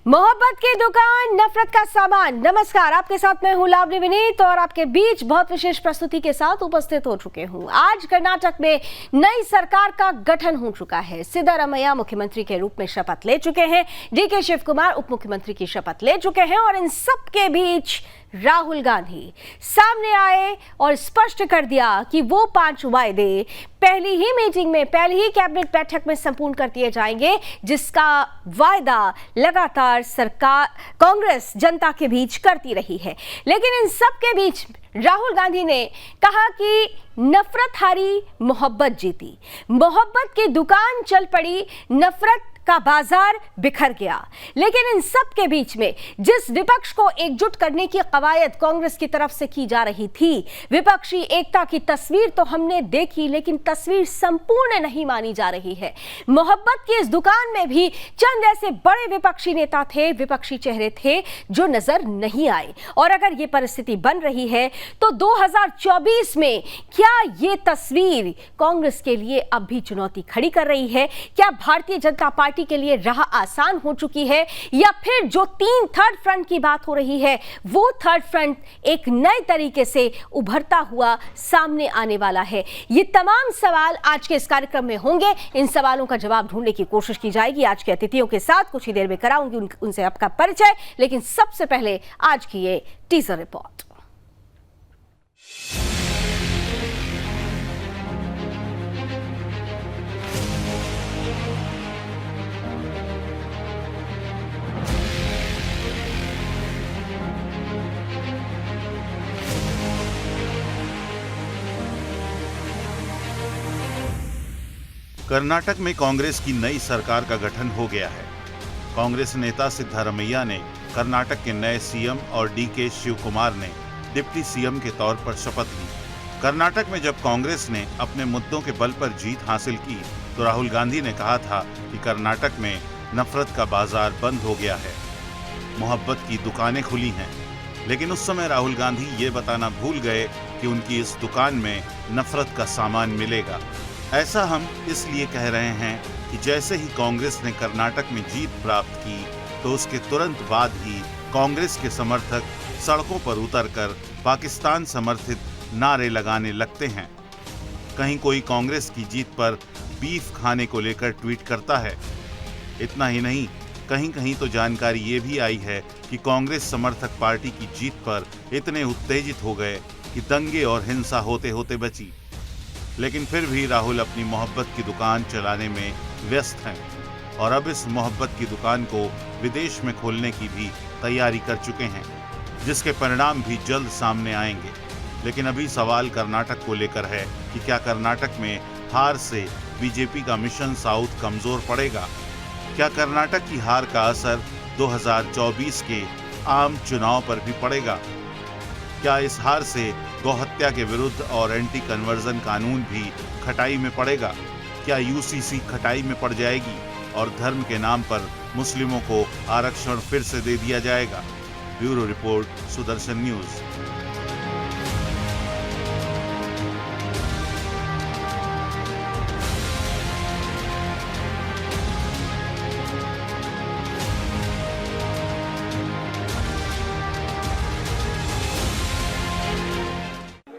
मोहब्बत की दुकान, नफरत का सामान। नमस्कार, आपके साथ मैं हूं लावनी विनीत और आपके बीच बहुत विशेष प्रस्तुति के साथ उपस्थित हो चुके हूं। आज कर्नाटक में नई सरकार का गठन हो चुका है। सिद्धारमैया मुख्यमंत्री के रूप में शपथ ले चुके हैं, डीके शिव कुमार उप मुख्यमंत्री की शपथ ले चुके हैं और इन सब के बीच राहुल गांधी सामने आए और स्पष्ट कर दिया कि वो 5 वायदे पहली ही मीटिंग में, पहली ही कैबिनेट बैठक में संपूर्ण कर दिए जाएंगे, जिसका वायदा लगातार सरकार कांग्रेस जनता के बीच करती रही है। लेकिन इन सब के बीच राहुल गांधी ने कहा कि नफरत हारी, मोहब्बत जीती। मोहब्बत की दुकान चल पड़ी, नफरत का बाजार बिखर गया। लेकिन इन सब के बीच में जिस विपक्ष को एकजुट करने की कवायद कांग्रेस की तरफ से की जा रही थी, विपक्षी एकता की तस्वीर तो हमने देखी, लेकिन तस्वीर संपूर्ण नहीं मानी जा रही है। मोहब्बत की इस दुकान में भी चंद ऐसे बड़े विपक्षी नेता थे, विपक्षी चेहरे थे जो नजर नहीं आए। और अगर ये परिस्थिति बन रही है तो 2024 में क्या ये तस्वीर कांग्रेस के लिए अब भी चुनौती खड़ी कर रही है? क्या भारतीय जनता पार्टी के लिए राह आसान हो चुकी है, या फिर जो थर्ड फ्रंट की बात हो रही है, वो थर्ड फ्रंट एक नए तरीके से उभरता हुआ सामने आने वाला है? ये तमाम सवाल आज के इस कार्यक्रम में होंगे। इन सवालों का जवाब ढूंढने की कोशिश की जाएगी आज के अतिथियों के साथ। कुछ ही देर में कराऊंगी उनसे आपका परिचय, लेकिन सबसे पहले आज की ये टीजर रिपोर्ट। कर्नाटक में कांग्रेस की नई सरकार का गठन हो गया है। कांग्रेस नेता सिद्धारमैया ने कर्नाटक के नए सीएम और डीके शिव कुमार ने डिप्टी सीएम के तौर पर शपथ ली। कर्नाटक में जब कांग्रेस ने अपने मुद्दों के बल पर जीत हासिल की तो राहुल गांधी ने कहा था कि कर्नाटक में नफरत का बाजार बंद हो गया है, मोहब्बत की दुकानें खुली हैं। लेकिन उस समय राहुल गांधी ये बताना भूल गए कि उनकी इस दुकान में नफरत का सामान मिलेगा। ऐसा हम इसलिए कह रहे हैं कि जैसे ही कांग्रेस ने कर्नाटक में जीत प्राप्त की तो उसके तुरंत बाद ही कांग्रेस के समर्थक सड़कों पर उतरकर पाकिस्तान समर्थित नारे लगाने लगते हैं। कहीं कोई कांग्रेस की जीत पर बीफ खाने को लेकर ट्वीट करता है। इतना ही नहीं, कहीं कहीं तो जानकारी ये भी आई है कि कांग्रेस समर्थक पार्टी की जीत पर इतने उत्तेजित हो गए कि दंगे और हिंसा होते होते बची। लेकिन फिर भी राहुल अपनी मोहब्बत की दुकान चलाने में व्यस्त हैं और अब इस मोहब्बत की दुकान को विदेश में खोलने की भी तैयारी कर चुके हैं, जिसके परिणाम भी जल्द सामने आएंगे। लेकिन अभी सवाल कर्नाटक को लेकर है कि क्या कर्नाटक में हार से बीजेपी का मिशन साउथ कमजोर पड़ेगा? क्या कर्नाटक की हार का असर 2024 के आम चुनाव पर भी पड़ेगा? क्या इस हार से गौहत्या के विरुद्ध और एंटी कन्वर्जन कानून भी खटाई में पड़ेगा? क्या यूसीसी खटाई में पड़ जाएगी और धर्म के नाम पर मुस्लिमों को आरक्षण फिर से दे दिया जाएगा? Bureau report, Sudarshan news.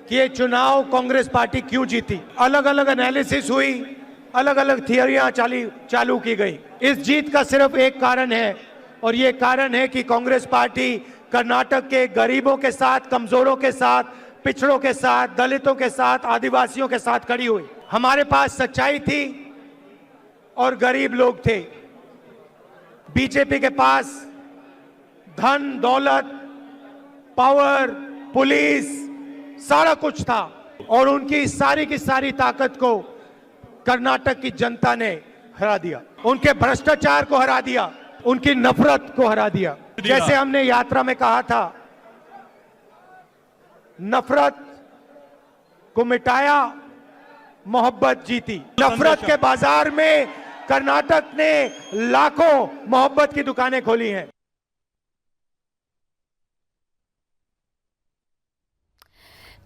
कि ये चुनाव कांग्रेस पार्टी क्यों जीती। अलग अलग एनालिसिस हुई, अलग अलग थियरियां चालू की गई। इस जीत का सिर्फ एक कारण है और ये कारण है कि कांग्रेस पार्टी कर्नाटक के गरीबों के साथ, कमजोरों के साथ, पिछड़ों के साथ, दलितों के साथ, आदिवासियों के साथ खड़ी हुई। हमारे पास सच्चाई थी और गरीब लोग थे। बीजेपी के पास धन, दौलत, पावर, पुलिस, सारा कुछ था और उनकी सारी की सारी ताकत को कर्नाटक की जनता ने हरा दिया। उनके भ्रष्टाचार को हरा दिया, उनकी नफरत को हरा दिया। जैसे हमने यात्रा में कहा था, नफरत को मिटाया, मोहब्बत जीती। नफरत के बाजार में कर्नाटक ने लाखों मोहब्बत की दुकानें खोली हैं।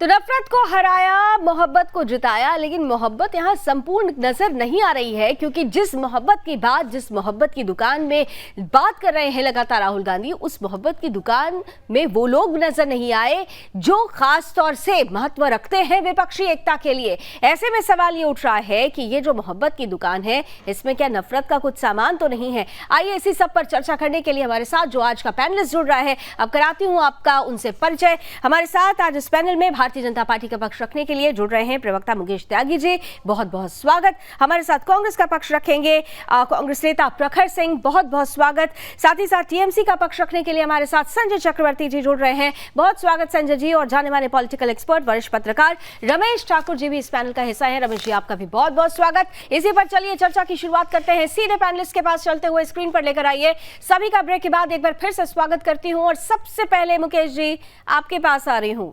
तो नफरत को हराया, मोहब्बत को जिताया, लेकिन मोहब्बत यहाँ संपूर्ण नजर नहीं आ रही है, क्योंकि जिस मोहब्बत की बात, जिस मोहब्बत की दुकान में बात कर रहे हैं लगातार राहुल गांधी, उस मोहब्बत की दुकान में वो लोग नजर नहीं आए जो खास तौर से महत्व रखते हैं विपक्षी एकता के लिए। ऐसे में सवाल ये उठ रहा है कि ये जो मोहब्बत की दुकान है, इसमें क्या नफरत का कुछ सामान तो नहीं है? आइए इसी सब पर चर्चा करने के लिए हमारे साथ जो आज का पैनलिस्ट जुड़ रहा है, अब कराती हूं आपका उनसे परिचय। हमारे साथ आज इस पैनल में भारतीय जनता पार्टी का पक्ष रखने के लिए जुड़ रहे हैं प्रवक्ता मुकेश त्यागी जी, बहुत बहुत स्वागत। हमारे साथ कांग्रेस का पक्ष रखेंगे कांग्रेस नेता प्रखर सिंह, बहुत बहुत स्वागत। साथ ही साथ टीएमसी का पक्ष रखने के लिए हमारे साथ संजय चक्रवर्ती जी जुड़ रहे हैं, बहुत स्वागत संजय जी। और जाने माने पॉलिटिकल एक्सपर्ट, वरिष्ठ पत्रकार रमेश ठाकुर जी भी इस पैनल का हिस्सा है। रमेश जी, आपका भी बहुत बहुत स्वागत। इसी पर चलिए चर्चा की शुरुआत करते हैं, सीधे पैनलिस्ट के पास चलते हुए स्क्रीन पर लेकर आइए। सभी का ब्रेक के बाद एक बार फिर से स्वागत करती हूं और सबसे पहले मुकेश जी आपके पास आ रही हूं।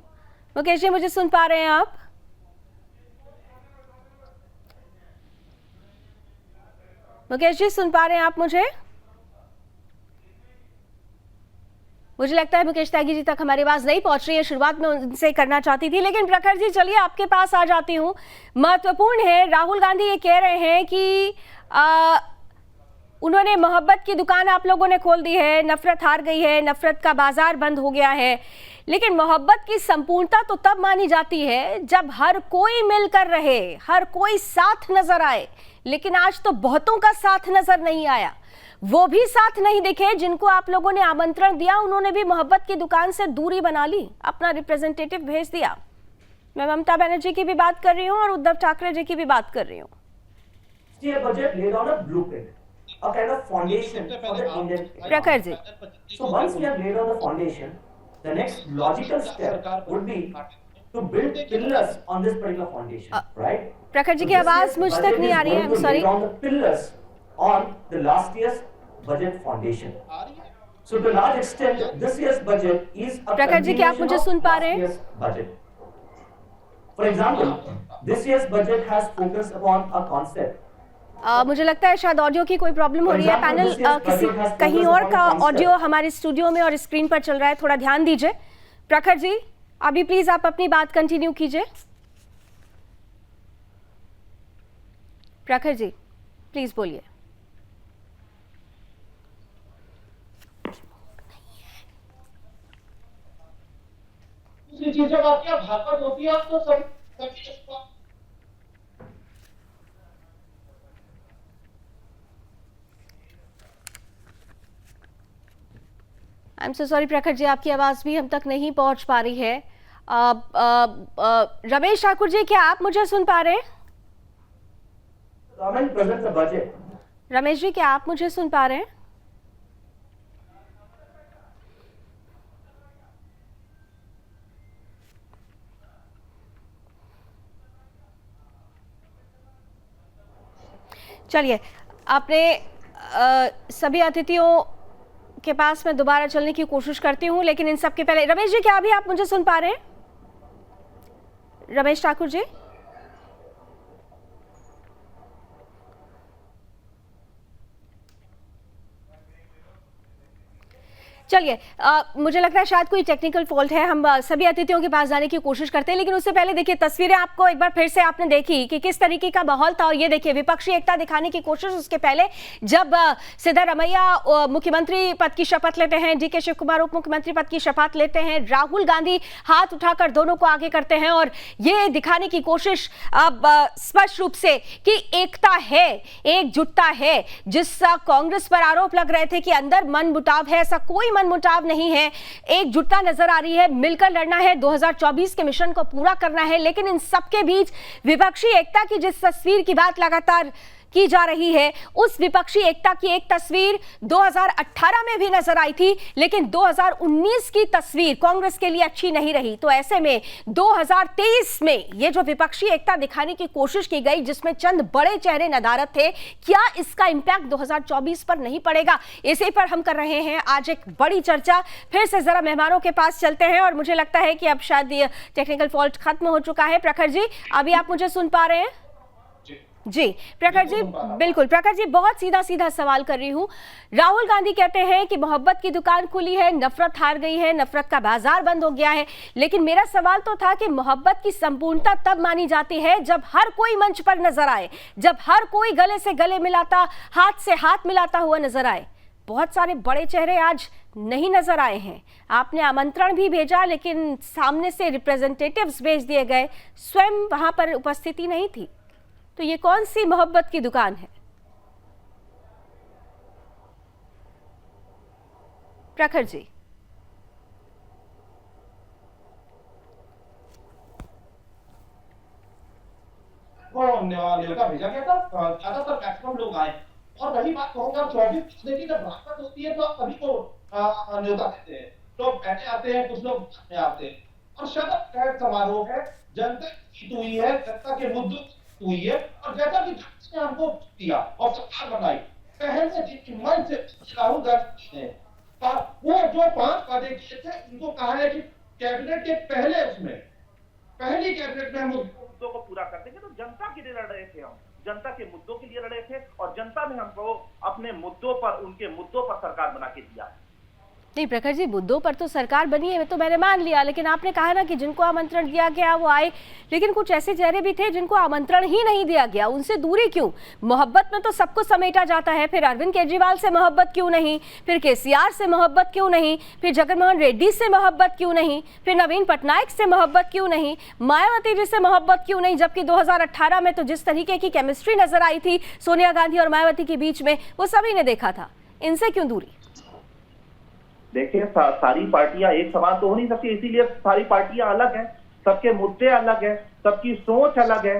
मुकेश जी, मुझे सुन पा रहे हैं आप? मुकेश जी, सुन पा रहे हैं आप मुझे? मुझे लगता है मुकेश त्यागी जी तक हमारी आवाज नहीं पहुंच रही है। शुरुआत में उनसे करना चाहती थी, लेकिन प्रखर जी चलिए आपके पास आ जाती हूं। महत्वपूर्ण है, राहुल गांधी ये कह रहे हैं कि उन्होंने मोहब्बत की दुकान आप लोगों ने खोल दी है, नफरत हार गई है, नफरत का बाजार बंद हो गया है। लेकिन मोहब्बत की संपूर्णता तो तब मानी जाती है जब हर कोई मिलकर रहे, हर कोई साथ नजर आए। लेकिन आज तो बहुतों का साथ नजर नहीं आया, वो भी साथ नहीं दिखे जिनको आप लोगों ने आमंत्रण दिया, उन्होंने भी मोहब्बत की दुकान से दूरी बना ली, अपना रिप्रेजेंटेटिव भेज दिया। मैं ममता बनर्जी की भी बात कर रही हूँ और उद्धव ठाकरे जी की भी बात कर रही हूँ। A kind of foundation for the Indian प्रखर जी, So once we have laid on the foundation, the next logical step would be to build pillars on this particular foundation, right? प्रखर जी की आवाज मुझ तक नहीं आ रही है, I'm sorry. On the pillars on the last year's budget foundation. So to large extent, this year's budget is a प्रखर जी, क्या आप मुझे सुन पा रहे हैं? year's budget. For example, this year's budget has focused upon a concept. मुझे लगता है शायद ऑडियो की कोई प्रॉब्लम हो रही है। पैनल किसी कहीं और का ऑडियो हमारे स्टूडियो में और स्क्रीन पर चल रहा है, थोड़ा ध्यान दीजिए। प्रखर जी, अभी प्लीज आप अपनी बात कंटिन्यू कीजिए। प्रखर जी, प्लीज बोलिए। दूसरी चीज जब आपके यहाँ भागवत होती है तो सब आई एम सो सॉरी प्रखर जी, आपकी आवाज भी हम तक नहीं पहुंच पा रही है। रमेश ठाकुर जी, क्या आप मुझे सुन पा रहे हैं? Government presents a budget. Ramesh ji, क्या आप मुझे सुन पा रहे हैं? चलिए, आपने सभी अतिथियों के पास मैं दोबारा चलने की कोशिश करती हूं, लेकिन इन सब के पहले रमेश जी, क्या अभी आप मुझे सुन पा रहे हैं? रमेश ठाकुर जी, चलिए, मुझे लगता है शायद कोई टेक्निकल फॉल्ट है। हम सभी अतिथियों के पास जाने की कोशिश करते हैं, लेकिन उससे पहले देखिए तस्वीरें आपको एक बार फिर से आपने देखी कि किस तरीके का माहौल था। और ये देखिए विपक्षी एकता दिखाने की कोशिश उसके पहले जब सिद्धारमैया मुख्यमंत्री पद की शपथ लेते हैं, डीके शिव कुमार उप मुख्यमंत्री पद की शपथ लेते हैं, राहुल गांधी हाथ उठाकर दोनों को आगे करते हैं और ये दिखाने की कोशिश अब स्पष्ट रूप से कि एकता है, एकजुटता है। जिस कांग्रेस पर आरोप लग रहे थे कि अंदर मनमुटाव है, ऐसा कोई मनमुटाव नहीं है, एकजुटता नजर आ रही है। मिलकर लड़ना है, 2024 के मिशन को पूरा करना है। लेकिन इन सबके बीच विपक्षी एकता की जिस तस्वीर की बात लगातार की जा रही है, उस विपक्षी एकता की एक तस्वीर 2018 में भी नजर आई थी, लेकिन 2019 की तस्वीर कांग्रेस के लिए अच्छी नहीं रही। तो ऐसे में 2023 में ये जो विपक्षी एकता दिखाने की कोशिश की गई, जिसमें चंद बड़े चेहरे नदारद थे, क्या इसका इंपैक्ट 2024 पर नहीं पड़ेगा? इसी पर हम कर रहे हैं आज एक बड़ी चर्चा। फिर से जरा मेहमानों के पास चलते हैं और मुझे लगता है कि अब शायद टेक्निकल फॉल्ट खत्म हो चुका है। प्रखर जी, अभी आप मुझे सुन पा रहे हैं? जी प्रखर जी, बिल्कुल प्रखर जी, बहुत सीधा सीधा सवाल कर रही हूँ। राहुल गांधी कहते हैं कि मोहब्बत की दुकान खुली है, नफरत हार गई है, नफरत का बाजार बंद हो गया है। लेकिन मेरा सवाल तो था कि मोहब्बत की संपूर्णता तब मानी जाती है जब हर कोई मंच पर नजर आए, जब हर कोई गले से गले मिलाता, हाथ से हाथ मिलाता हुआ नजर आए। बहुत सारे बड़े चेहरे आज नहीं नजर आए हैं। आपने आमंत्रण भी भेजा लेकिन सामने से रिप्रेजेंटेटिव्स भेज दिए गए, स्वयं वहां पर उपस्थिति नहीं थी। तो ये कौन सी मोहब्बत की दुकान है? प्रखर जी। वो न्योता भेजा गया था, ज्यादातर मैक्सिमम लोग आए। और वही बात कहूंगा, 24 देखिए जब राष्ट्रपति होती है तो आप सभी को न्योता देते हैं। लोग पहले आते हैं, कुछ लोग बाद में आते हैं। और शपथ ग्रहण समारोह है, जनता की हुई है, जनता के मुद्दों हुई है। और जैसा कि ने हमको दिया और सरकार बनाई, पहले जिनकी मन से राहुल गांधी ने वो जो 5 वादे किए थे, उनको कहा है कि कैबिनेट के पहली कैबिनेट में हम मुद्दों को पूरा कर देंगे। तो जनता के लिए लड़ रहे थे, हम जनता के मुद्दों के लिए लड़े थे और जनता ने हमको अपने मुद्दों पर, उनके मुद्दों पर सरकार बना के दिया। नहीं प्रखर जी, मुद्दों पर तो सरकार बनी है तो मैंने मान लिया, लेकिन आपने कहा ना कि जिनको आमंत्रण दिया गया वो आए, लेकिन कुछ ऐसे चेहरे भी थे जिनको आमंत्रण ही नहीं दिया गया। उनसे दूरी क्यों? मोहब्बत में तो सबको समेटा जाता है। फिर अरविंद केजरीवाल से मोहब्बत क्यों नहीं? फिर केसीआर से मोहब्बत क्यों नहीं? फिर जगनमोहन रेड्डी से मोहब्बत क्यों नहीं? फिर नवीन पटनायक से मोहब्बत क्यों नहीं? मायावती जी से मोहब्बत क्यों नहीं? जबकि 2018 में तो जिस तरीके की केमिस्ट्री नजर आई थी सोनिया गांधी और मायावती के बीच में, वो सभी ने देखा था। इनसे क्यों दूरी? देखिए, सारी पार्टियां एक समान तो हो नहीं सकती, इसीलिए सारी पार्टियां अलग हैं, सबके मुद्दे अलग हैं, सबकी सोच अलग है।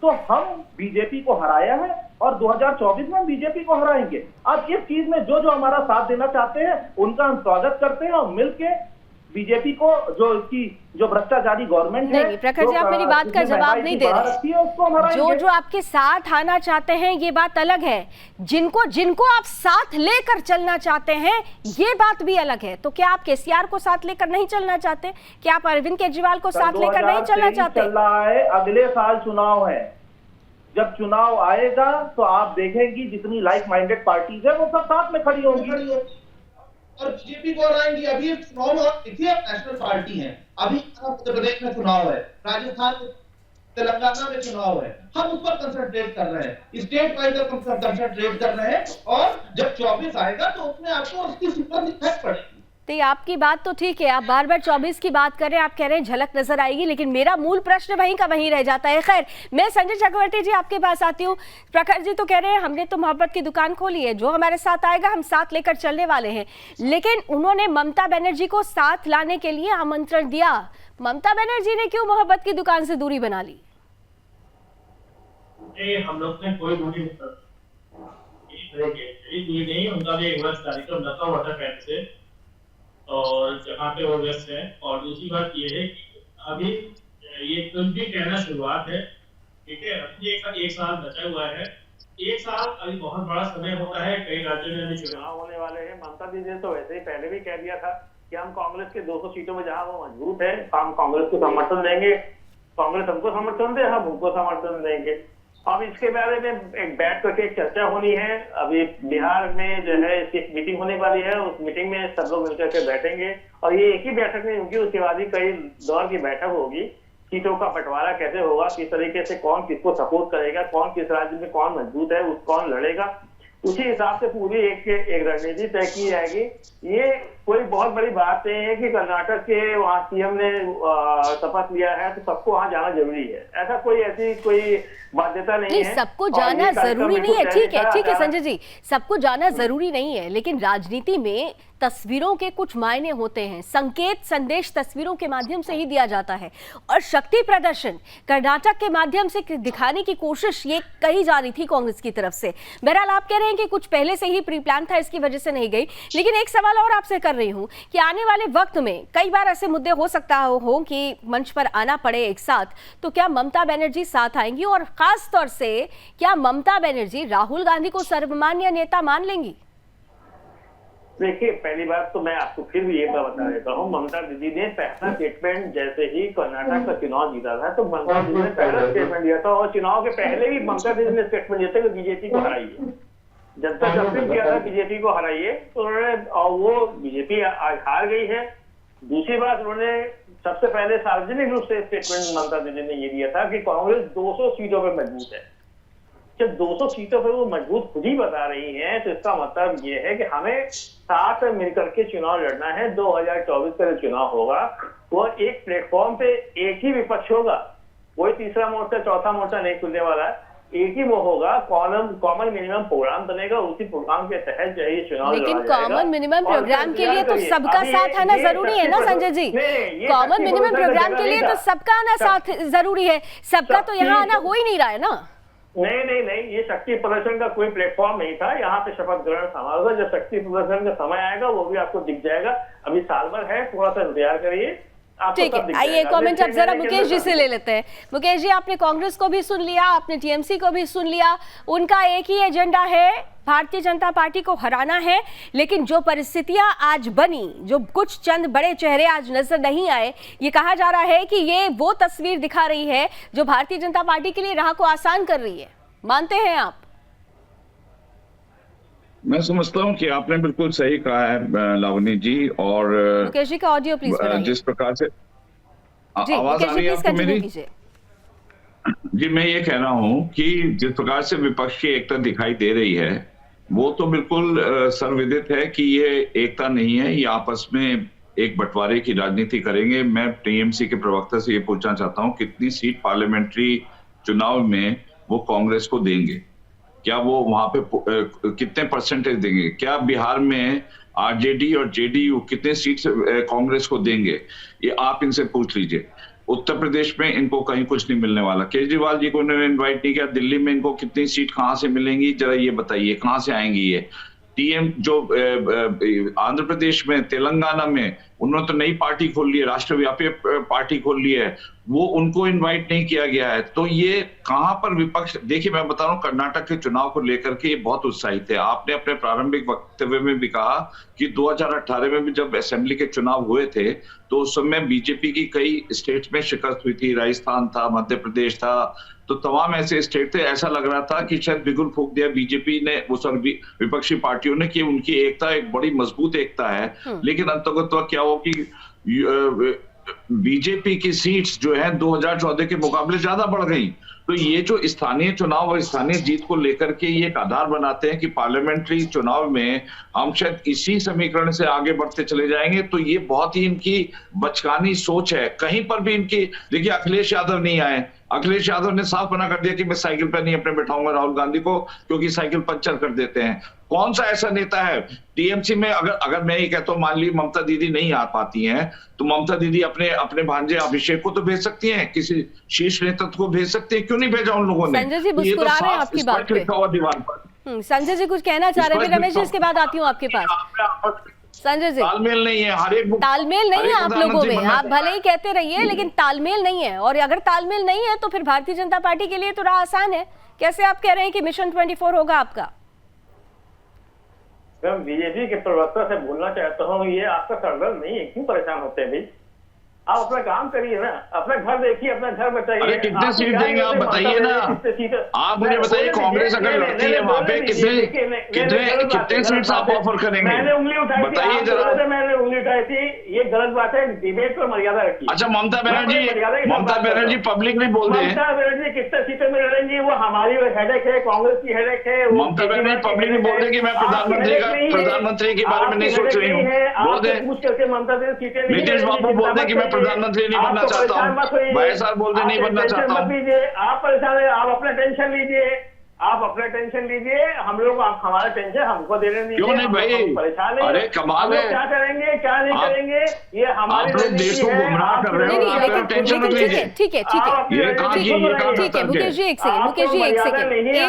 तो हम बीजेपी को हराया है और 2024 में हम बीजेपी को हराएंगे। अब इस चीज में जो हमारा साथ देना चाहते हैं उनका हम स्वागत करते हैं और मिलके बीजेपी को, जो भ्रष्टाचारी गवर्नमेंट है, नहीं प्रखर जी, आप मेरी बात का जवाब नहीं दे रहे। जो आपके साथ आना चाहते हैं ये बात अलग है, जिनको आप साथ लेकर चलना चाहते हैं ये बात भी अलग है। तो क्या आप केसीआर को साथ लेकर नहीं चलना चाहते? क्या आप अरविंद केजरीवाल को साथ लेकर नहीं चलना चाहते? चल रहा है, अगले साल चुनाव है। जब चुनाव आएगा तो आप देखेंगी जितनी लाइक माइंडेड पार्टीज है वो सब साथ में खड़ी होंगी और बीजेपी को हराएंगी। अभी चुनाव में नेशनल पार्टी है, अभी उत्तर प्रदेश में चुनाव है, राजस्थान में, तेलंगाना में चुनाव है, हम उस पर कंसंट्रेट कर रहे हैं, स्टेट वाइज कंसंट्रेट कर रहे हैं। और जब 24 आएगा तो उसमें आपको उसकी सुपर इफेक्ट पड़ेगी। तो आपकी बात तो ठीक है, आप बार बार 24 की बात कर रहे हैं, आप कह रहे हैं झलक नजर आएगी, लेकिन मेरा मूल प्रश्न वहीं का वहीं रह जाता है। खैर, मैं संजय चक्रवर्ती जी आपके पास आती हूँ। प्रखर जी तो कह रहे हैं हमने तो मोहब्बत की दुकान खोली है, जो हमारे साथ आएगा हम साथ लेकर चलने वाले हैं, लेकिन उन्होंने ममता बनर्जी को साथ लाने के लिए आमंत्रण दिया। ममता बनर्जी ने क्यों मोहब्बत की दुकान से दूरी बना ली? हम लोग ने कोई दूरी नहीं, उनका भी एक वर्ष कार्यक्रम रखा हुआ था पहले से और जहाँ पे वो व्यस्त है। और दूसरी बात ये है कि अभी ये कुछ भी कहना शुरुआत है, ठीक है। अभी एक साल बचा हुआ है, एक साल अभी बहुत बड़ा समय होता है। कई राज्यों में अभी चुनाव होने वाले हैं। ममता जी ने तो वैसे ही पहले भी कह दिया था कि हम कांग्रेस के 200 सीटों में जहाँ वो मजबूत है हम कांग्रेस को समर्थन देंगे, कांग्रेस हमको समर्थन दे, हम उनको समर्थन देंगे। अब इसके बारे में एक बैठ करके एक चर्चा होनी है। अभी बिहार में जो है इसकी मीटिंग होने वाली है, उस मीटिंग में सब लोग मिलकर के बैठेंगे और ये एक ही बैठक नहीं होगी, उसके बाद ही कई दौर की बैठक होगी। सीटों का बंटवारा कैसे होगा, किस तरीके से कौन किसको सपोर्ट करेगा, कौन किस राज्य में कौन मजबूत है, कौन लड़ेगा, उसी हिसाब से पूरी एक रणनीति तय की जाएगी। ये कोई बहुत बड़ी बात नहीं है कि कर्नाटक के वहाँ सीएम ने शपथ लिया है तो सबको वहाँ जाना जरूरी है, ऐसा कोई बाध्यता नहीं है। सबको जाना जरूरी नहीं है, ठीक है संजय जी, सबको जाना जरूरी नहीं है, लेकिन राजनीति में तस्वीरों के कुछ मायने होते हैं। संकेत संदेश तस्वीरों के माध्यम से ही दिया जाता है और शक्ति प्रदर्शन कर्नाटक के माध्यम से दिखाने की कोशिश ये कही जा रही थी कांग्रेस की तरफ से। बहरहाल आप कह रहे हैं कि कुछ पहले से ही प्री प्लान था, इसकी वजह से नहीं गई। लेकिन एक सवाल और आपसे कर रही हूं कि आने वाले वक्त में कई बार ऐसे मुद्दे हो सकता हो कि मंच पर आना पड़े एक साथ, तो क्या ममता बनर्जी साथ आएंगी और खास तौर से क्या ममता बनर्जी राहुल गांधी को सर्वमान्य नेता मान लेंगी? देखिए, पहली बात तो मैं आपको फिर भी एक बार बता देता हूँ, ममता दीदी ने पहला स्टेटमेंट जैसे ही कर्नाटक का चुनाव जीता था तो ममता दीदी ने पहला स्टेटमेंट दिया था, और चुनाव के पहले भी ममता दीदी ने स्टेटमेंट दिया था कि बीजेपी को हराइए, जनता जब किया था बीजेपी को हराइए, तो उन्होंने, और वो बीजेपी आज हार गई है। दूसरी बात, उन्होंने सबसे पहले सार्वजनिक रूप से स्टेटमेंट ममता दीदी ने ये दिया था कि कांग्रेस 200 सीटों पर मजबूत है। जब 200 सीटों पर वो मजबूत खुद ही बता रही हैं, तो इसका मतलब ये है कि हमें साथ मिलकर के चुनाव लड़ना है। 2024 का जो चुनाव होगा वो एक प्लेटफॉर्म पे एक ही विपक्ष होगा, कोई तीसरा मोर्चा चौथा मोर्चा नहीं खुलने वाला, एक ही वो होगा, कॉमन मिनिमम प्रोग्राम बनेगा, उसी प्रोग्राम के तहत जो है ये चुनाव। लेकिन कॉमन मिनिमम प्रोग्राम के लिए तो सबका साथ आना जरूरी है ना Sanjay ji. Common minimum programme के लिए तो सबका आना साथ जरूरी है, सबका तो यहाँ आना हो ही नहीं रहा है ना। नहीं, ये शक्ति प्रदर्शन का कोई प्लेटफॉर्म नहीं था। यहाँ पे शपथ ग्रहण समारोह था, जब शक्ति प्रदर्शन का समय आएगा वो भी आपको दिख जाएगा। अभी साल भर है, थोड़ा सा इंतजार करिए। ठीक है, आइए कमेंट अब जरा मुकेश जी से ले लेते हैं। मुकेश जी, आपने कांग्रेस को भी सुन लिया, आपने टीएमसी को भी सुन लिया, उनका एक ही एजेंडा है, भारतीय जनता पार्टी को हराना है। लेकिन जो परिस्थितियां आज बनी, जो कुछ चंद बड़े चेहरे आज नजर नहीं आए, ये कहा जा रहा है कि ये वो तस्वीर दिखा रही है जो भारतीय जनता पार्टी के लिए राह को आसान कर रही है। मानते हैं आप? मैं समझता हूं कि आपने बिल्कुल सही कहा है लावनी जी। और मुकेश जी का ऑडियो प्लीज बढ़ाइए। जिस प्रकार से जी, आवाज आ रही है आपको मेरी? कीजिए। जी, मैं ये कह रहा हूं कि जिस प्रकार से विपक्ष की एकता दिखाई दे रही है, वो तो बिल्कुल सर्वविदित है कि ये एकता नहीं है, ये आपस में एक बंटवारे की राजनीति करेंगे। मैं टीएमसी के प्रवक्ता से ये पूछना चाहता हूँ, कितनी सीट पार्लियामेंट्री चुनाव में वो कांग्रेस को देंगे? क्या वो वहां पे कितने परसेंटेज देंगे? क्या बिहार में आरजेडी और जेडीयू कितने सीट कांग्रेस को देंगे? ये आप इनसे पूछ लीजिए। उत्तर प्रदेश में इनको कहीं कुछ नहीं मिलने वाला। केजरीवाल जी को इन्होंने इन्वाइट नहीं किया। दिल्ली में इनको कितनी सीट कहां से मिलेंगी, जरा ये बताइए, कहां से आएंगी ये? जो आंध्र प्रदेश में, तेलंगाना में उन्होंने तो नई पार्टी खोल ली है, राष्ट्रव्यापी पार्टी खोल ली है, वो उनको इनवाइट नहीं किया गया है। तो ये कहां पर विपक्ष? देखिए, मैं बता रहा हूं, कर्नाटक के चुनाव को लेकर के ये बहुत उत्साहित है। आपने अपने प्रारंभिक वक्तव्य में भी कहा कि 2018 में भी जब असेंबली के चुनाव हुए थे तो उस समय बीजेपी की कई स्टेट्स में शिकस्त हुई थी, राजस्थान था, मध्य प्रदेश था, तो तमाम ऐसे स्टेट थे, ऐसा लग रहा था कि शायद बिगुल फूंक दिया बीजेपी ने, वो सब विपक्षी पार्टियों ने, कि उनकी एकता एक बड़ी मजबूत एकता है। लेकिन अंततः क्या हो कि बीजेपी की सीट्स जो है 2014 के मुकाबले ज्यादा बढ़ गई। तो ये जो स्थानीय चुनाव और स्थानीय जीत को लेकर के ये एक आधार बनाते हैं कि पार्लियामेंट्री चुनाव में हम शायद इसी समीकरण से आगे बढ़ते चले जाएंगे। तो ये बहुत ही इनकी बचकानी सोच है। कहीं पर भी इनकी, देखिए, अखिलेश यादव नहीं आए। अखिलेश यादव ने साफ मना कर दिया कि मैं साइकिल पर नहीं अपने बैठाऊंगा राहुल गांधी को, क्योंकि साइकिल पंचर कर देते हैं। कौन सा ऐसा नेता है टीएमसी में? अगर मैं ये कहता हूँ, मान ली ममता दीदी नहीं आ पाती हैं, तो ममता दीदी अपने भांजे अभिषेक को तो भेज सकती हैं, किसी शीर्ष नेतृत्व को भेज सकती है, क्यों नहीं भेजा उन लोगों ने? संजय जी मुस्कुरा रहे हैं आपकी बात पे। दीवार पर संजय जी कुछ कहना चाह रहे हैं? रमेश जी, इसके बाद आती हूँ आपके पास। संजय जी, तालमेल नहीं है, तालमेल नहीं है आप लोगों में। आप भले ही कहते रहिए, लेकिन तालमेल नहीं है। और अगर तालमेल नहीं है तो फिर भारतीय जनता पार्टी के लिए तो राह आसान है। कैसे आप कह रहे हैं कि मिशन 24 होगा आपका? मैं बीजेपी के प्रवक्ता से बोलना चाहता हूँ, ये आपका सरदर्द नहीं है, क्यों परेशान होते हैं भाई? आप अपना काम करिए ना, अपना घर देखिए, अपना घर बचाइए। अरे कितने सीट देंगे आप बताइए ना। आप मुझे बताइए, कांग्रेस अगर लड़ती है वहां पे कितने सीट्स आप ऑफर करेंगे? मैंने उंगली उठाई, बताइए जरा। मैंने उंगली उठाई थी, ये गलत बात है। डिबेट पर मर्यादा रखिए। अच्छा, ममता बनर्जी पब्लिकली बोल रहे हैं। ममता बनर्जी कितने सीटों में लड़ेंगी, वो हमारी हेडेक है, कांग्रेस की हेडेक है। ममता बनर्जी पब्लिकली बोल रहे कि मैं प्रधानमंत्री के बारे में नहीं सोच रही हूँ। बोल दे, पूछ करके ममता बनर्जी सीटें नीतीश बाबू बोल दे कि मैं प्रधानमंत्री नहीं बनना चाहता हूँ। भाई साहब बोल दे नहीं बनना चाहता हूँ। आप परेशान है, आप अपना टेंशन लीजिए, आप अपना टेंशन लीजिए। हम लोग, आप हमारा टेंशन हमको देने दीजिए। क्यों नहीं भाई, परेशान है। अरे कमाल है। क्या करेंगे क्या नहीं करेंगे, ये हमारे आप लोग देश को गुमराह कर रहे हो। आप टेंशन मत लीजिए। ठीक है मुकेश जी, एक सेकंड मुकेश जी, एक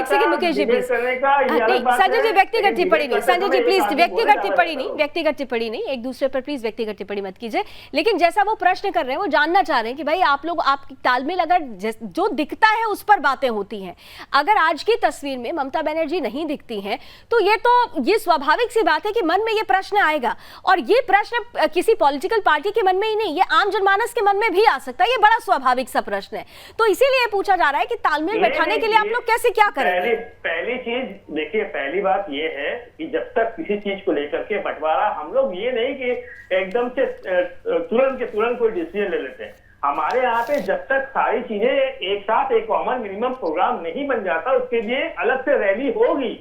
सेकंड मुकेश जी प्लीज। संजय जी, व्यक्तिगत टिप्पणी नहीं, संजय जी प्लीज, व्यक्तिगत टिप्पणी नहीं, एक दूसरे पर प्लीज व्यक्तिगत टिप्पणी मत कीजिए। लेकिन जैसा वो प्रश्न कर रहे हैं, वो जानना चाह रहे हैं कि भाई आप लोग, आपकी तालमेल अगर जो दिखता है उस पर बातें होती हैं। अगर आज की तस्वीर में ममता बनर्जी नहीं दिखती हैं, तो ये स्वाभाविक सी बात है कि मन में ये प्रश्न आएगा। और ये प्रश्न किसी पॉलिटिकल पार्टी के मन में ही नहीं, ये आम जनमानस के मन में भी आ सकता है। ये बड़ा स्वाभाविक सा प्रश्न है, तो इसीलिए पूछा जा रहा है कि तालमेल बैठाने के लिए आप लोग कैसे क्या करेंगे? पहली चीज देखिए, पहली बात ये है कि जब तक किसी चीज को लेकर के बंटवारा, हम लोग ये नहीं कि एकदम से तुरंत कोई डिसीजन ले लेते हैं। हमारे यहाँ पे जब तक सारी चीजें एक साथ एक कॉमन मिनिमम प्रोग्राम नहीं बन जाता, उसके लिए अलग से रैली होगी,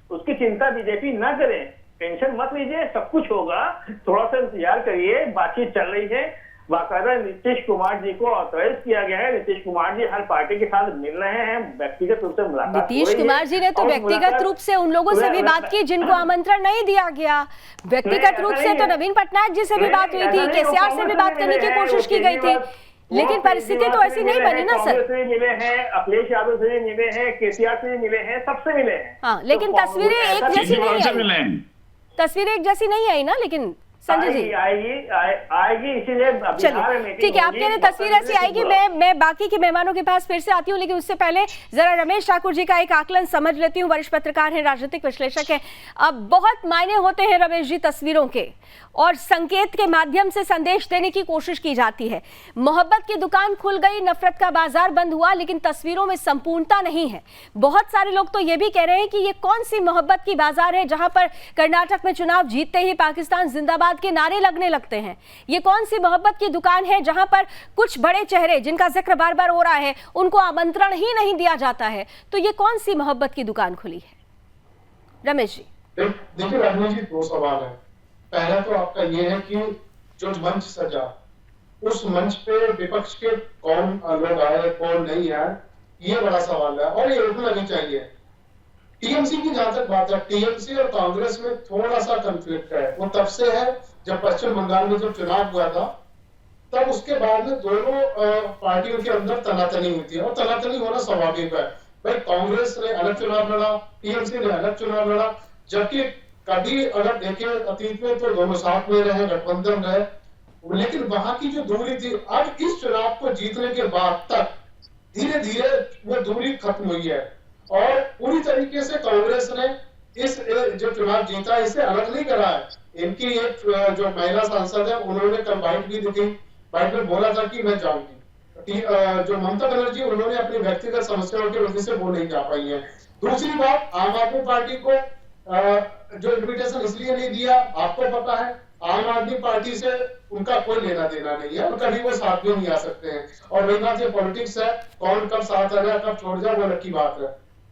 उसकी चिंता बीजेपी न करे, टेंशन मत लीजिए, सब कुछ होगा, थोड़ा सा इंतजार करिए। बातचीत चल रही है, बाकायदा नीतीश कुमार जी को ऑथराइज किया गया है, नीतीश कुमार जी हर पार्टी के साथ मिल रहे हैं, व्यक्तिगत रूप से मुलाकात। नीतीश कुमार जी ने तो व्यक्तिगत रूप से उन लोगों से भी बात की जिनको आमंत्रण नहीं दिया गया। व्यक्तिगत रूप से तो नवीन पटनायक जी से भी बात हुई थी, केसीआर से भी बात करने की कोशिश की गई थी, लेकिन परिस्थिति तो ऐसी नहीं बनी ना सर। से मिले हैं, अखिलेश यादव से मिले हैं, केसीआर से मिले हैं, सबसे मिले हैं। हाँ, लेकिन तस्वीरें एक जैसी नहीं आई, तस्वीरें एक जैसी नहीं आई ना। लेकिन संजय जी आएगी, इसीलिए चलिए ठीक है, आप कह रहे तस्वीर ऐसी आएगी। मैं बाकी के मेहमानों के पास फिर से आती हूँ, लेकिन उससे पहले जरा रमेश ठाकुर जी का एक आकलन समझ लेती हूँ। वरिष्ठ पत्रकार हैं, राजनीतिक विश्लेषक हैं। अब बहुत मायने होते हैं रमेश जी तस्वीरों के, और संकेत के माध्यम से संदेश देने की कोशिश की जाती है। मोहब्बत की दुकान खुल गई, नफरत का बाजार बंद हुआ, लेकिन तस्वीरों में संपूर्णता नहीं है। बहुत सारे लोग तो ये भी कह रहे हैं कि ये कौन सी मोहब्बत की बाजार है जहां पर कर्नाटक में चुनाव जीतते ही पाकिस्तान जिंदाबाद के नारे लगने लगते हैं। ये कौन सी मोहब्बत की दुकान है जहां पर कुछ बड़े चेहरे जिनका जिक्र बार बार हो रहा है उनको आमंत्रण ही नहीं दिया जाता है। तो ये कौन सी मोहब्बत की दुकान खुली है? रमेश जी देखिए राजनीति जी, दो सवाल है। पहला तो आपका ये है कि जो मंच सजा, उस मंच पे विपक्ष के कौन लोग आए कौन नहीं आए, ये बड़ा सवाल है और ये रुकना नहीं चाहिए। टीएमसी की जहां तक बात है, टीएमसी और कांग्रेस में थोड़ा सा कंफ्लिक्ट है। वो तब से है जब पश्चिम बंगाल में जब चुनाव हुआ था, तब उसके बाद में दोनों पार्टियों के अंदर तनातनी हुई थी, और तनातनी होना स्वाभाविक है। भाई कांग्रेस ने अलग चुनाव लड़ा, टीएमसी ने अलग चुनाव लड़ा, जबकि कभी अगर देखें अतीत में तो दोनों साथ में रहे, गठबंधन रहे, लेकिन वहां की जो दूरी थी, अब इस चुनाव को जीतने के बाद तक धीरे धीरे वो दूरी खत्म हुई है। और पूरी तरीके से कांग्रेस ने इस जो चुनाव जीता इसे अलग नहीं करा है। इनकी एक जो महिला सांसद है, उन्होंने कल बाइट भी दी, बाइट में बोला था कि मैं जाऊंगी। जो ममता बनर्जी, उन्होंने अपनी व्यक्तिगत समस्याओं की वजह से वो नहीं जा पाई है। दूसरी बात, आम आदमी पार्टी को जो इन्विटेशन इसलिए नहीं दिया, आपको पता है आम आदमी पार्टी से उनका कोई लेना देना नहीं है और कभी वो साथ भी नहीं आ सकते हैं। और वही बात, ये पॉलिटिक्स है, कौन कब साथ आ जाए कब छोड़ जाए वो अलग की बात है।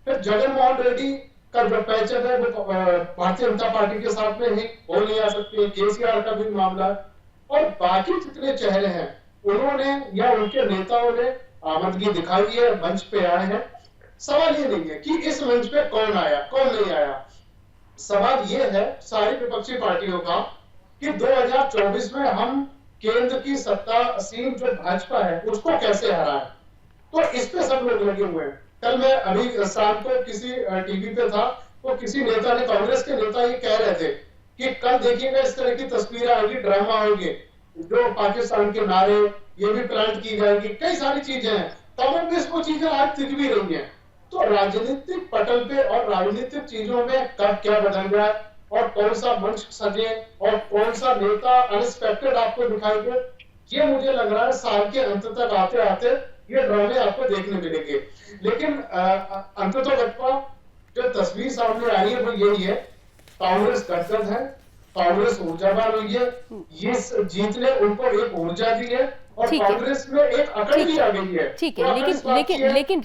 फिर जगन मोहन रेड्डी का जो पैचअप है वो भारतीय जनता पार्टी के साथ में ही हो नहीं आ सकती है। केसीआर का भी मामला है, और बाकी जितने चेहरे हैं उन्होंने या उनके नेताओं ने आमदगी दिखाई है, मंच पे आए हैं। सवाल ये नहीं है कि इस मंच पे कौन आया कौन नहीं आया, सवाल ये है सारी विपक्षी पार्टियों का कि 2024 में हम केंद्र की सत्ता सीट जो भाजपा है उसको कैसे हराएं। तो इस पे सब लोग लगे हुए हैं। कल मैं अभी शाम को किसी टीवी पे था, तो किसी नेता ने, कांग्रेस के नेता ये कह रहे थे कि कल देखिएगा इस तरह की तस्वीरें आएगी, ड्रामा होंगे, जो पाकिस्तान के नारे ये भी प्लांट की जाएगी, कई सारी चीजें हैं। तब वो चीजें आज दिख भी रही हैं। तो राजनीतिक पटल पे और राजनीतिक चीजों में कब क्या बदल रहा है और कौन सा मंच सजे और कौन सा नेता अनएक्सपेक्टेड आपको दिखाई दे, ये मुझे लग रहा है साल के अंत तक आते आते ये ड्रामे आपको देखने मिलेंगे। लेकिन अंततः जो तस्वीर सामने आई है वो यही है, कांग्रेस गदगद है, कांग्रेस ऊर्जावान हुई है, ये जीत ने उनको एक ऊर्जा दी है और कांग्रेस में एक अकड़ भी आ गई है। ठीक है, लेकिन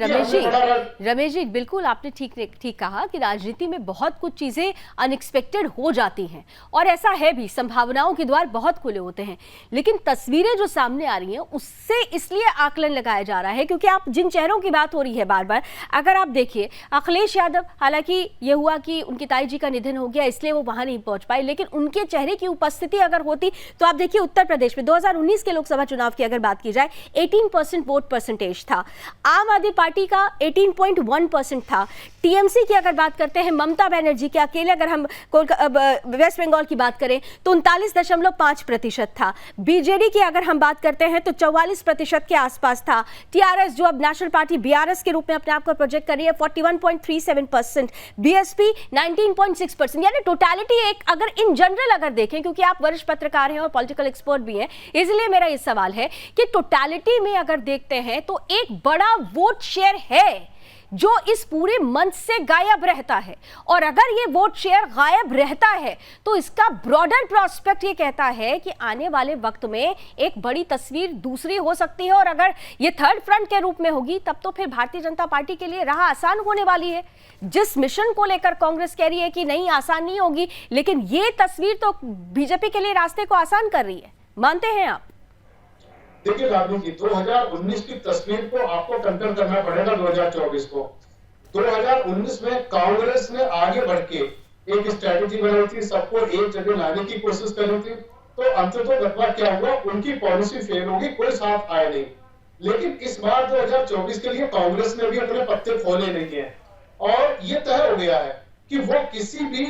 रमेश जी बिल्कुल आपने ठीक कहा कि राजनीति में बहुत कुछ चीजें अनएक्सपेक्टेड हो जाती हैं और ऐसा है भी, संभावनाओं के द्वार बहुत खुले होते हैं। लेकिन तस्वीरें जो सामने आ रही हैं उससे इसलिए आकलन लगाया जा रहा है क्योंकि आप जिन चेहरों की बात हो रही है बार बार, अगर आप देखिए अखिलेश यादव, हालांकि ये हुआ कि उनकी ताई जी का निधन हो गया इसलिए वो वहां नहीं पहुंच पाए, लेकिन उनके चेहरे की उपस्थिति अगर होती तो आप देखिए उत्तर प्रदेश में 2019 के लोकसभा चुनाव की अगर बात की जाए 18% वोट परसेंटेज था। आम आदमी पार्टी का 18.1% था। टीएमसी की अगर बात करते हैं, ममता बनर्जी के अकेले अगर हम वेस्ट बंगाल की बात करें तो 39.5% था। बीजेडी की अगर हम बात करते हैं तो 44% के आसपास था। टीआरएस जो अब नेशनल पार्टी बीआरएस के रूप में अपने आप को प्रोजेक्ट कर रही है 41.37%, बीएसपी 19.6%। यानी टोटलिटी एक अगर इन जनरल अगर देखें, क्योंकि आप वरिष्ठ पत्रकार हैं और पॉलिटिकल एक्सपर्ट भी हैं, इसलिए मेरा ये सवाल है कि टोटलिटी में अगर देखते हैं तो एक बड़ा वोट शेयर है जो इस पूरे मंच से गायब रहता है। और अगर ये वोट शेयर गायब रहता है तो इसका ब्रॉडर प्रोस्पेक्ट ये कहता है कि आने वाले वक्त में एक बड़ी तस्वीर दूसरी हो सकती है। और अगर ये थर्ड फ्रंट के रूप में होगी तब तो फिर भारतीय जनता पार्टी के लिए राह आसान होने वाली है। जिस मिशन को लेकर कांग्रेस कह रही है कि नहीं आसान नहीं होगी, लेकिन ये तस्वीर तो बीजेपी के लिए रास्ते को आसान कर रही है, मानते हैं आप? देखिए राजू जी, 2019 की तस्वीर को आपको कंपेयर करना पड़ेगा 2024 को। 2019 में कांग्रेस ने आगे बढ़ के एक स्ट्रेटेजी बनाई थी, सबको एक जगह लाने की कोशिश करी थी, तो अंततः गतवा क्या हुआ, उनकी पॉलिसी फेल होगी, कोई साथ आया नहीं। लेकिन इस बार 2024 के लिए कांग्रेस ने भी अपने पत्ते खोले नहीं है और ये तय हो गया है कि वो किसी भी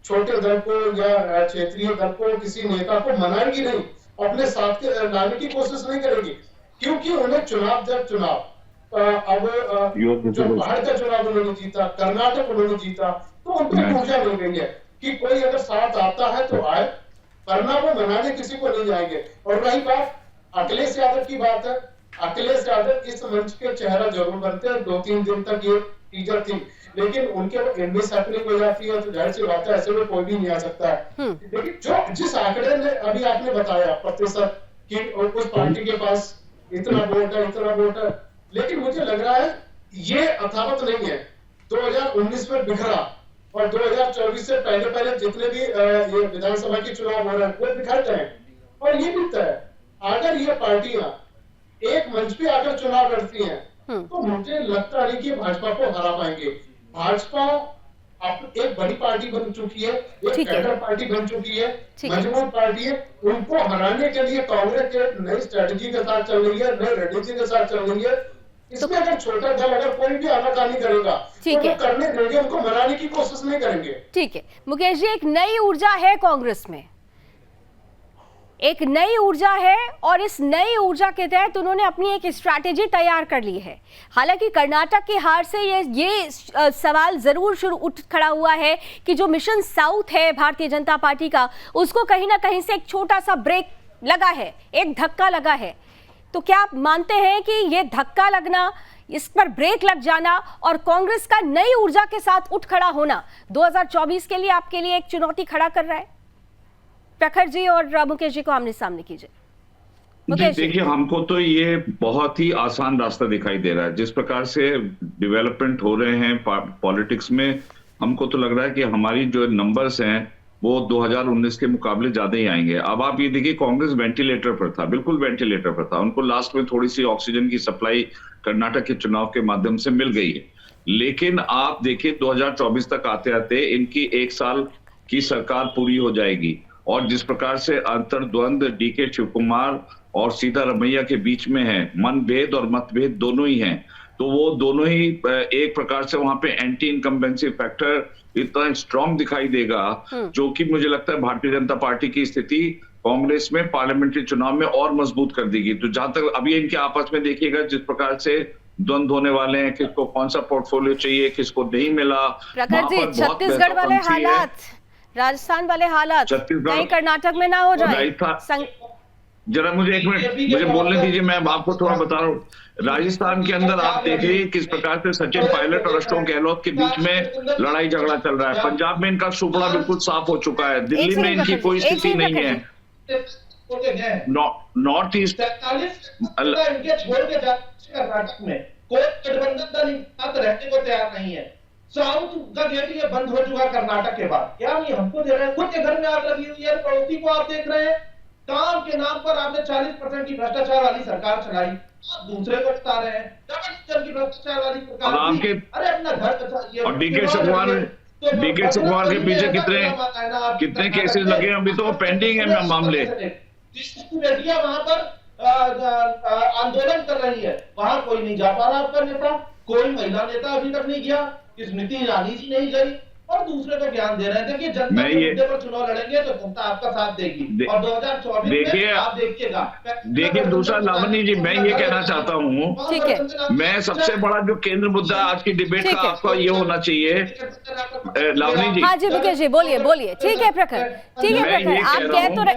छोटे दल को या क्षेत्रीय दल को, किसी नेता को मनाएंगी नहीं, अपने साथ के लाने की कोशिश नहीं करेगी, क्योंकि उन्हें चुनाव दर चुनाव अब जो बाहर का चुनाव उन्होंने जीता, कर्नाटक उन्होंने जीता, तो उनको ऊर्जा मिल गई है कि कोई अगर साथ आता है तो आए, वरना वो मनाने किसी को नहीं जाएंगे। और रही बात अखिलेश यादव की बात है, अखिलेश यादव इस मंच के चेहरा जरूर बनते हैं, 2-3 दिन तक ये टीजर थी, लेकिन उनके मिस हैपनिंग हो जाती है तो जाहिर सी बात है ऐसे में कोई भी नहीं आ सकता है। लेकिन जो जिस आंकड़े ने अभी आपने बताया प्रतिशत कि उस पार्टी के पास इतना वोट है, लेकिन मुझे लग रहा है ये अथावत नहीं है। 2019 में बिखरा और 2024 से पहले जितने भी ये विधानसभा के चुनाव हो रहे हैं वो बिखर जाए। और ये भी तय, अगर ये पार्टियां एक मंच पे आकर चुनाव लड़ती हैं तो मुझे लगता नहीं कि भाजपा को हरा पाएंगे। भाजपा अब एक बड़ी पार्टी बन चुकी है, एक कैडर पार्टी बन चुकी है, मजबूत पार्टी है, उनको हराने के लिए कांग्रेस एक नई स्ट्रेटेजी के साथ चल रही है, नई रणनीति के साथ चल रही है। इसमें अगर छोटा दल अगर कोई भी आनाकानी करेगा तो वो करने देंगे, उनको मनाने की कोशिश नहीं करेंगे। ठीक है मुकेश जी, एक नई ऊर्जा है कांग्रेस में, एक नई ऊर्जा है और इस नई ऊर्जा के तहत उन्होंने अपनी एक स्ट्रैटेजी तैयार कर ली है। हालांकि कर्नाटक की हार से ये सवाल जरूर उठ खड़ा हुआ है कि जो मिशन साउथ है भारतीय जनता पार्टी का, उसको कहीं ना कहीं से एक छोटा सा ब्रेक लगा है, एक धक्का लगा है। तो क्या आप मानते हैं कि ये धक्का लगना, इस पर ब्रेक लग जाना और कांग्रेस का नई ऊर्जा के साथ उठ खड़ा होना 2024 के लिए आपके लिए एक चुनौती खड़ा कर रहा है? प्रखर जी और मुकेश जी को आमने सामने कीजिए। देखिए, हमको तो ये बहुत ही आसान रास्ता दिखाई दे रहा है। जिस प्रकार से डेवलपमेंट हो रहे हैं पॉलिटिक्स में, हमको तो लग रहा है कि हमारी जो नंबर्स हैं वो 2019 के मुकाबले ज्यादा ही आएंगे। अब आप ये देखिए, कांग्रेस वेंटिलेटर पर था, बिल्कुल वेंटिलेटर पर था। उनको लास्ट में थोड़ी सी ऑक्सीजन की सप्लाई कर्नाटक के चुनाव के माध्यम से मिल गई है, लेकिन आप देखिए 2024 तक आते आते इनकी 1 साल की सरकार पूरी हो जाएगी। और जिस प्रकार से अंतर्द्वंद डीके शिव कुमार और सीतारमैया के बीच में है, मनभेद और मतभेद दोनों ही हैं, तो वो दोनों ही एक प्रकार से वहां पे एंटी इनकम्बेंसी फैक्टर इतना स्ट्रांग दिखाई देगा, जो कि मुझे लगता है भारतीय जनता पार्टी की स्थिति कांग्रेस में पार्लियामेंट्री चुनाव में और मजबूत कर देगी। तो जहां तक अभी इनके आपस में देखिएगा जिस प्रकार से द्वंद्व होने वाले हैं, किसको कौन सा पोर्टफोलियो चाहिए, किसको नहीं मिला। छत्तीसगढ़ वाले हालात, राजस्थान वाले हालात कहीं कर्नाटक में ना हो जाए। जरा मुझे 1 मिनट मुझे बोलने दीजिए, मैं आपको थोड़ा बता रहा हूँ। राजस्थान के अंदर आप देखिए किस प्रकार से सचिन पायलट और अशोक गहलोत के बीच में लड़ाई झगड़ा चल रहा है। पंजाब में इनका सुपड़ा बिल्कुल साफ हो चुका है, दिल्ली में इनकी कोई स्थिति नहीं है। नॉर्थ ईस्ट इनके छोड़ के कर्नाटक में कोई गठबंधन दल रहने को तैयार नहीं है। साउथ का गेट ये बंद हो चुका कर्नाटक के बाद। क्या नहीं हमको दे रहे हैं, खुद के घर में आग लगी हुई है, पड़ोसी को आप देख रहे हैं। काम के नाम पर आपने 40% की भ्रष्टाचार वाली सरकार चलाई, आप दूसरे को बता रहे हैं की भ्रष्टाचार वाली सरकार। अरे अपना घर बचाइए। और डीके शिवकुमार के पीछे कितने केसेस लगे, अभी तो पेंडिंग है मामले। बेटियां वहां पर आंदोलन कर रही है, वहां कोई नहीं जा पा रहा आपका नेता, कोई महिला नेता अभी तक नहीं गया, स्मृति ईरानी जी नहीं गई और दूसरे को ज्ञान दे रहे थे कि जनता के मुद्दे पर चुनाव लड़ेंगे तो जनता आपका साथ देगी और 2024 में आप देखिएगा। देखिए दूसरा लावनी जी, मैं ये कहना चाहता हूँ, ठीक है, मैं सबसे बड़ा जो केंद्र मुद्दा आज की डिबेट का आपका ये होना चाहिए लावनी जी। हाँ जी विकेश जी, बोलिए बोलिए। ठीक है प्रखर, ठीक है प्रखर, आप कह तो रहे।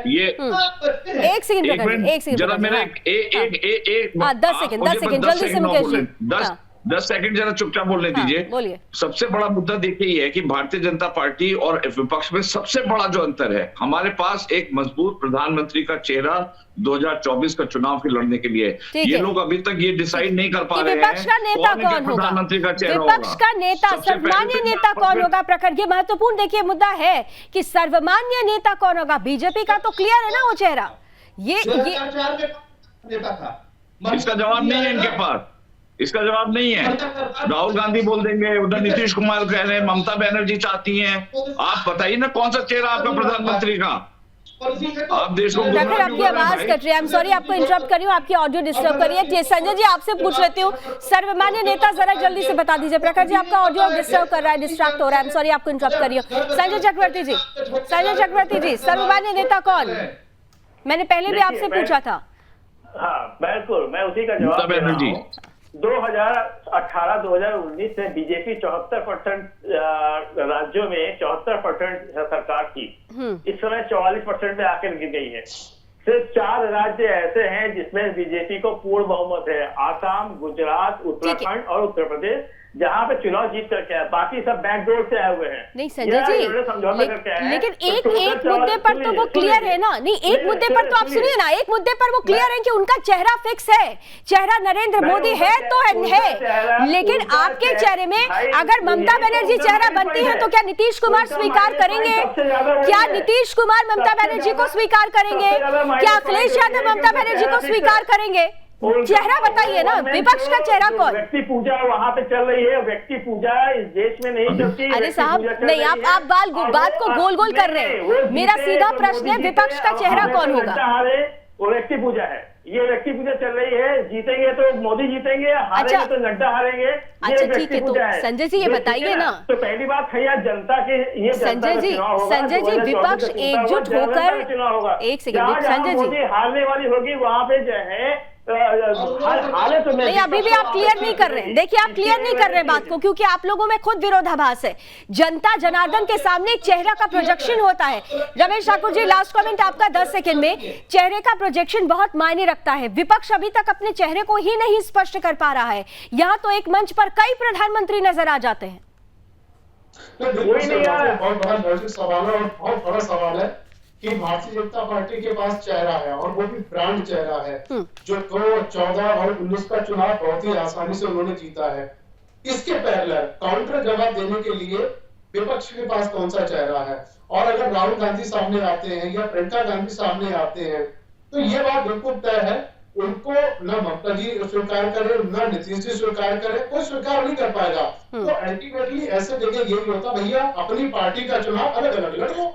एक सेकंड प्रखर, एक सेकंड जरा मेरा एक 10 सेकंड जल्दी से मुकेश जी, 10 सेकंड जरा चुपचाप बोलने दीजिए। बोलिए। सबसे बड़ा मुद्दा देखिए ये है कि भारतीय जनता पार्टी और विपक्ष में सबसे बड़ा जो अंतर है, हमारे पास एक मजबूत प्रधानमंत्री का चेहरा 2024 का चुनाव के लड़ने के लिए। ये लोग अभी तक ये डिसाइड नहीं कर पा रहे हैं विपक्ष का नेता कौन होगा, प्रधानमंत्री का चेहरा विपक्ष का नेता सर्वमान्य नेता कौन होगा। प्रखर, ये महत्वपूर्ण देखिए मुद्दा है कि सर्वमान्य नेता कौन होगा। बीजेपी का तो क्लियर है ना वो चेहरा, ये नेता था। इसका जवाब नहीं है इनके पास, इसका जवाब नहीं है। राहुल गांधी बोल देंगे, उधर नीतीश कुमार कह रहे हैं, ममता बनर्जी चाहती हैं। आप बताइए ना कौन सा चेहरा आपका प्रधानमंत्री का। आप देश को प्रखर, आपकी आवाज कट रही है, आई एम सॉरी आपको इंटरप्ट कर रही हूँ, आपकी ऑडियो डिस्टर्ब करी है। संजय जी आपसे पूछ लेती हूँ, सर्वमान्य नेता जरा जल्दी से बता दीजिए। प्रखर जी आपका ऑडियो डिस्टर्ब कर रहा है, डिस्ट्रैक्ट हो रहा है, आई एम सॉरी आपको इंटरप्ट करी हूँ। संजय चक्रवर्ती जी, संजय चक्रवर्ती जी, सर्वमान्य नेता कौन? मैंने पहले भी आपसे पूछा था। हाँ बिल्कुल, मैं उसी का जवाब दे रहा हूँ। 2018-2019 में बीजेपी 74% राज्यों में 74% सरकार थी, इस समय 44% में आकर गिर गई है। सिर्फ 4 राज्य ऐसे हैं जिसमें बीजेपी को पूर्ण बहुमत है, आसाम, गुजरात, उत्तराखंड और उत्तर प्रदेश, जहाँ पे चुनाव जीत करके आए, बाकी सब बैकडोर से आए हुए हैं। नहीं संजय जी, लेकिन एक मुद्दे पर तो वो क्लियर है ना। नहीं, एक मुद्दे पर तो आप सुनिए ना, एक मुद्दे पर वो क्लियर है कि उनका चेहरा फिक्स है, चेहरा नरेंद्र मोदी है तो है। लेकिन आपके चेहरे में अगर ममता बनर्जी चेहरा बनती है तो क्या नीतीश कुमार स्वीकार करेंगे? क्या नीतीश कुमार ममता बनर्जी को स्वीकार करेंगे? क्या अखिलेश यादव ममता बनर्जी को स्वीकार करेंगे? चेहरा बताइए ना, विपक्ष का चेहरा कौन? व्यक्ति पूजा वहाँ पे चल रही है, व्यक्ति पूजा इस देश में नहीं चलती। अरे साहब नहीं, आप बात को गोल गोल कर रहे हैं। मेरा सीधा प्रश्न है, विपक्ष का चेहरा कौन होगा? वो व्यक्ति पूजा है, ये व्यक्ति पूजा चल रही है। जीतेंगे तो मोदी जीतेंगे, हारेंगे तो नड्डा हारेंगे। अच्छा ठीक है, तो संजय जी ये बताइए ना। तो पहली बात है यार, जनता के ये संजय जी विपक्ष एकजुट होकर, एक सेकंड संजय जी, हारने वाली होगी वहाँ पे जो है नहीं, अभी भी आप क्लियर नहीं कर रहे हैं। देखिए आप क्लियर नहीं कर रहे बात को, क्योंकि आप लोगों में खुद विरोधाभास है। जनता जनार्दन के सामने एक चेहरा का प्रोजेक्शन होता है। रमेश ठाकुर जी, लास्ट कमेंट आपका 10 सेकंड में। चेहरे का प्रोजेक्शन बहुत मायने रखता है। विपक्ष अभी तक अपने चेहरे को ही नहीं स्पष्ट कर पा रहा है। यहाँ तो एक मंच पर कई प्रधानमंत्री नजर आ जाते हैं। बहुत बड़ा लॉजिक सवाल है और बहुत बड़ा सवाल है कि भारतीय जनता पार्टी के पास चेहरा है, और वो भी ब्रांड चेहरा है, जो 2014 और 19 का चुनाव बहुत ही आसानी से उन्होंने जीता है। इसके पहले काउंटर जवाब देने के लिए विपक्ष के पास कौन सा चेहरा है? और अगर राहुल गांधी सामने आते हैं या प्रियंका गांधी सामने आते हैं तो ये बात बिल्कुल तय है, उनको न ममता जी स्वीकार करे न नीतीश जी स्वीकार करे, कोई स्वीकार नहीं कर पाएगा। तो अल्टीमेटली ऐसे जगह यही होता, भैया अपनी पार्टी का चुनाव अलग अलग लड़ लो।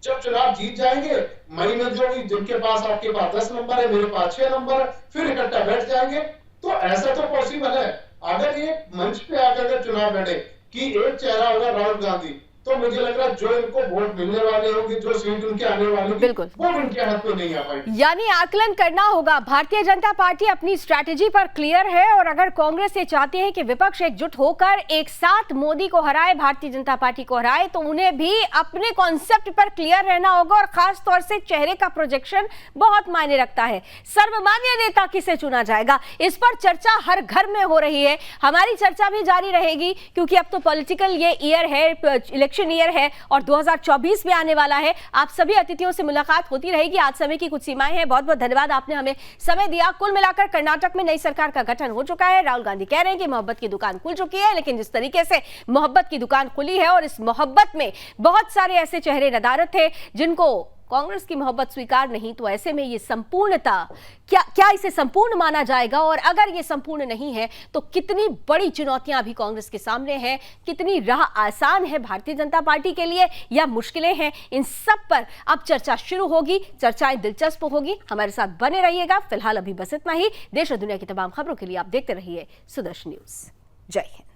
जब चुनाव जीत जाएंगे, मई में जो जिनके पास, आपके पास 10 नंबर है, मेरे पास 6 नंबर है, फिर इकट्ठा बैठ जाएंगे। तो ऐसा तो पॉसिबल है। अगर ये मंच पे आकर अगर चुनाव लड़े कि एक चेहरा होगा राहुल गांधी, तो मुझे लग रहा है जो इनको वोट मिलने वाले होंगे, जो सीट उनके आने वाली, बिल्कुल वो उनके हाथ में नहीं आ पाएगी। यानी आकलन करना होगा। भारतीय जनता पार्टी अपनी स्ट्रैटेजी पर क्लियर है, और अगर कांग्रेस ये चाहती है कि विपक्ष एकजुट होकर एक साथ मोदी को हराए, भारतीय जनता पार्टी को हराए, तो उन्हें भी अपने कॉन्सेप्ट पर क्लियर रहना होगा। और खास तौर से चेहरे का प्रोजेक्शन बहुत मायने रखता है। सर्वमान्य नेता किसे चुना जाएगा, इस पर चर्चा हर घर में हो रही है। हमारी चर्चा भी जारी रहेगी, क्योंकि अब तो पॉलिटिकल ये ईयर है, इलेक्शन ईयर है, और 2024 में आने वाला है। आप सभी अतिथियों से मुलाकात होती रहेगी। आज समय की कुछ सीमाएं हैं। बहुत बहुत धन्यवाद, आपने हमें समय दिया। कुल मिलाकर कर्नाटक में नई सरकार का गठन हो चुका है। राहुल गांधी कह रहे हैं कि मोहब्बत की दुकान खुल चुकी है, लेकिन जिस तरीके से मोहब्बत की दुकान खुली है, और इस मोहब्बत में बहुत सारे ऐसे चेहरे नदारत थे जिनको कांग्रेस की मोहब्बत स्वीकार नहीं, तो ऐसे में ये संपूर्णता क्या इसे संपूर्ण माना जाएगा? और अगर ये संपूर्ण नहीं है तो कितनी बड़ी चुनौतियां अभी कांग्रेस के सामने हैं, कितनी राह आसान है भारतीय जनता पार्टी के लिए या मुश्किलें हैं? इन सब पर अब चर्चा शुरू होगी, चर्चाएं दिलचस्प होगी। हमारे साथ बने रहिएगा। फिलहाल अभी बस इतना ही। देश और दुनिया की तमाम खबरों के लिए आप देखते रहिए सुदर्शन न्यूज। जय हिंद।